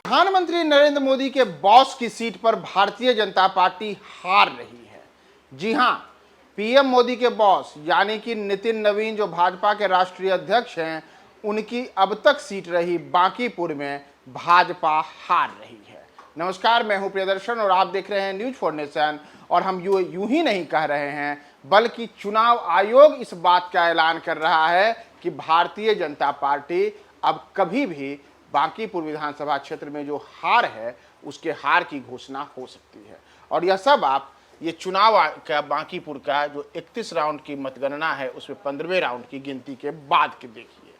प्रधानमंत्री नरेंद्र मोदी के बॉस की सीट पर भारतीय जनता पार्टी हार रही है। जी हां, पीएम मोदी के बॉस यानी कि नितिन नवीन जो भाजपा के राष्ट्रीय अध्यक्ष हैं, उनकी अब तक सीट रही बांकीपुर में भाजपा हार रही है। नमस्कार, मैं हूं प्रियदर्शन और आप देख रहे हैं न्यूज फॉर नेशन। और हम यूं ही नहीं कह रहे हैं, बल्कि चुनाव आयोग इस बात का ऐलान कर रहा है कि भारतीय जनता पार्टी अब कभी भी बांकीपुर विधानसभा क्षेत्र में जो हार है, उसके हार की घोषणा हो सकती है। और यह सब आप ये चुनाव का बांकीपुर का जो 31 राउंड की मतगणना है, उसमें 15वें राउंड की गिनती के बाद के देखिए।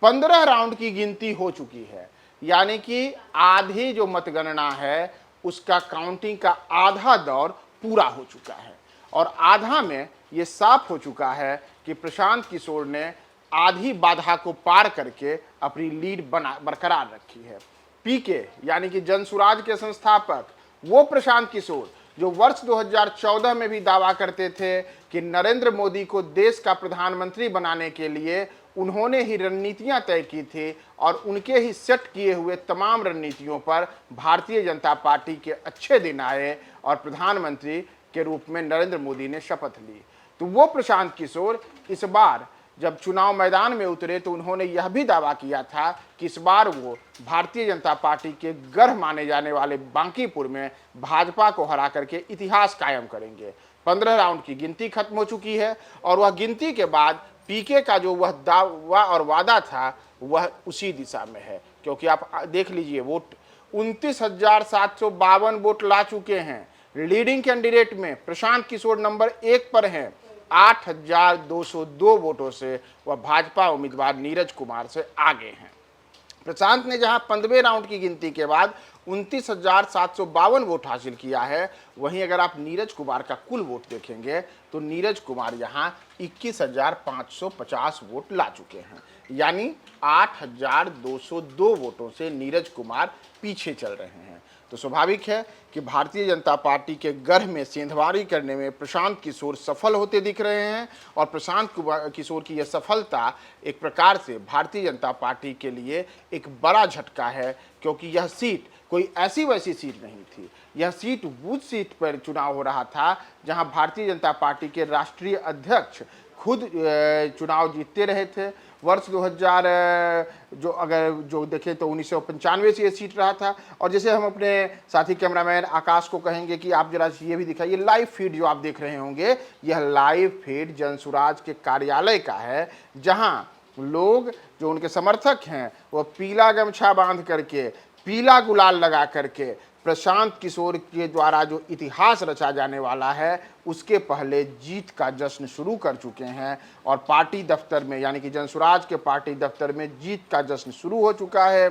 15 राउंड की गिनती हो चुकी है, यानी कि आधी जो मतगणना है उसका काउंटिंग का आधा दौर पूरा हो चुका है। और आधा में ये साफ हो चुका है कि प्रशांत किशोर ने आधी बाधा को पार करके अपनी लीड बरकरार रखी है। पीके यानी कि जनसुराज के संस्थापक वो प्रशांत किशोर जो वर्ष 2014 में भी दावा करते थे कि नरेंद्र मोदी को देश का प्रधानमंत्री बनाने के लिए उन्होंने ही रणनीतियां तय की थी और उनके ही सेट किए हुए तमाम रणनीतियों पर भारतीय जनता पार्टी के अच्छे दिन आए और प्रधानमंत्री के रूप में नरेंद्र मोदी ने शपथ ली। तो वो प्रशांत किशोर इस बार जब चुनाव मैदान में उतरे तो उन्होंने यह भी दावा किया था कि इस बार वो भारतीय जनता पार्टी के गढ़ माने जाने वाले बांकीपुर में भाजपा को हरा करके इतिहास कायम करेंगे। 15 राउंड की गिनती खत्म हो चुकी है और वह गिनती के बाद पीके का जो वह दावा और वादा था वह उसी दिशा में है, क्योंकि आप देख लीजिए वोट 29,752 वोट ला चुके हैं। लीडिंग कैंडिडेट में प्रशांत किशोर नंबर 1 पर हैं। 8,202 वोटों से वह भाजपा उम्मीदवार नीरज कुमार से आगे हैं। प्रशांत ने जहां 15वें राउंड की गिनती के बाद 29,752 वोट हासिल किया है, वहीं अगर आप नीरज कुमार का कुल वोट देखेंगे तो नीरज कुमार यहां 21,550 वोट ला चुके हैं, यानी 8,202 वोटों से नीरज कुमार पीछे चल रहे हैं। तो स्वाभाविक है कि भारतीय जनता पार्टी के गढ़ में सेंधमारी करने में प्रशांत किशोर सफल होते दिख रहे हैं और प्रशांत किशोर की यह सफलता एक प्रकार से भारतीय जनता पार्टी के लिए एक बड़ा झटका है, क्योंकि यह सीट कोई ऐसी वैसी सीट नहीं थी। यह सीट बूथ सीट पर चुनाव हो रहा था, जहां भारतीय जनता पार्टी के राष्ट्रीय अध्यक्ष खुद चुनाव जीतते रहे थे। वर्ष 2000 जो देखें तो 1995 से ये सीट रहा था। और जैसे हम अपने साथी कैमरामैन आकाश को कहेंगे कि आप जरा ये भी दिखाइए, लाइव फीड जो आप देख रहे होंगे, यह लाइव फीड जनसुराज के कार्यालय का है, जहां लोग जो उनके समर्थक हैं वो पीला गमछा बांध करके, पीला गुलाल लगा करके प्रशांत किशोर के द्वारा जो इतिहास रचा जाने वाला है उसके पहले जीत का जश्न शुरू कर चुके हैं। और पार्टी दफ्तर में यानी कि जनसुराज के पार्टी दफ्तर में जीत का जश्न शुरू हो चुका है।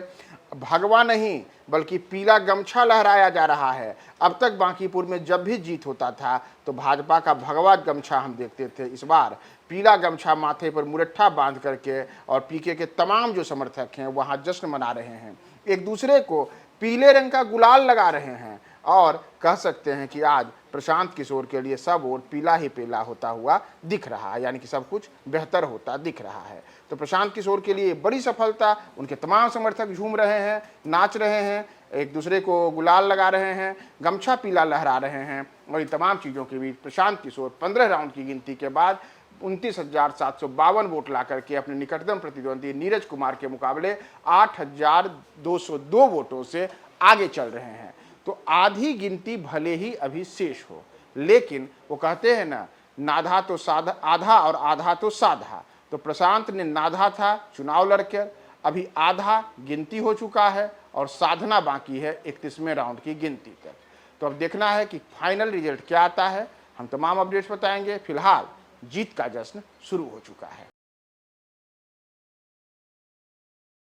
भगवा नहीं बल्कि पीला गमछा लहराया जा रहा है। अब तक बांकीपुर में जब भी जीत होता था तो भाजपा का भगवा गमछा हम देखते थे। इस बार पीला गमछा माथे पर मुरट्ठा बांध करके और पीके के तमाम जो समर्थक हैं वहां जश्न मना रहे हैं, एक दूसरे को पीले रंग का गुलाल लगा रहे हैं और कह सकते हैं कि आज प्रशांत किशोर के लिए सब और पीला ही पीला होता हुआ दिख रहा है, यानी कि सब कुछ बेहतर होता दिख रहा है। तो प्रशांत किशोर के लिए बड़ी सफलता, उनके तमाम समर्थक झूम रहे हैं, नाच रहे हैं, एक दूसरे को गुलाल लगा रहे हैं, गमछा पीला लहरा रहे हैं। और इन तमाम चीज़ों के बीच प्रशांत किशोर 15 राउंड की गिनती के बाद 29,752 वोट ला करके अपने निकटतम प्रतिद्वंदी नीरज कुमार के मुकाबले 8,202 वोटों से आगे चल रहे हैं। तो आधी गिनती भले ही अभी शेष हो, लेकिन वो कहते हैं ना, नाधा तो साधा आधा और आधा तो साधा। तो प्रशांत ने नाधा था चुनाव लड़कर, अभी आधा गिनती हो चुका है और साधना बाकी है 31वें राउंड की गिनती तक। तो अब देखना है कि फाइनल रिजल्ट क्या आता है। हम तमाम अपडेट्स बताएंगे। फिलहाल जीत का जश्न शुरू हो चुका है।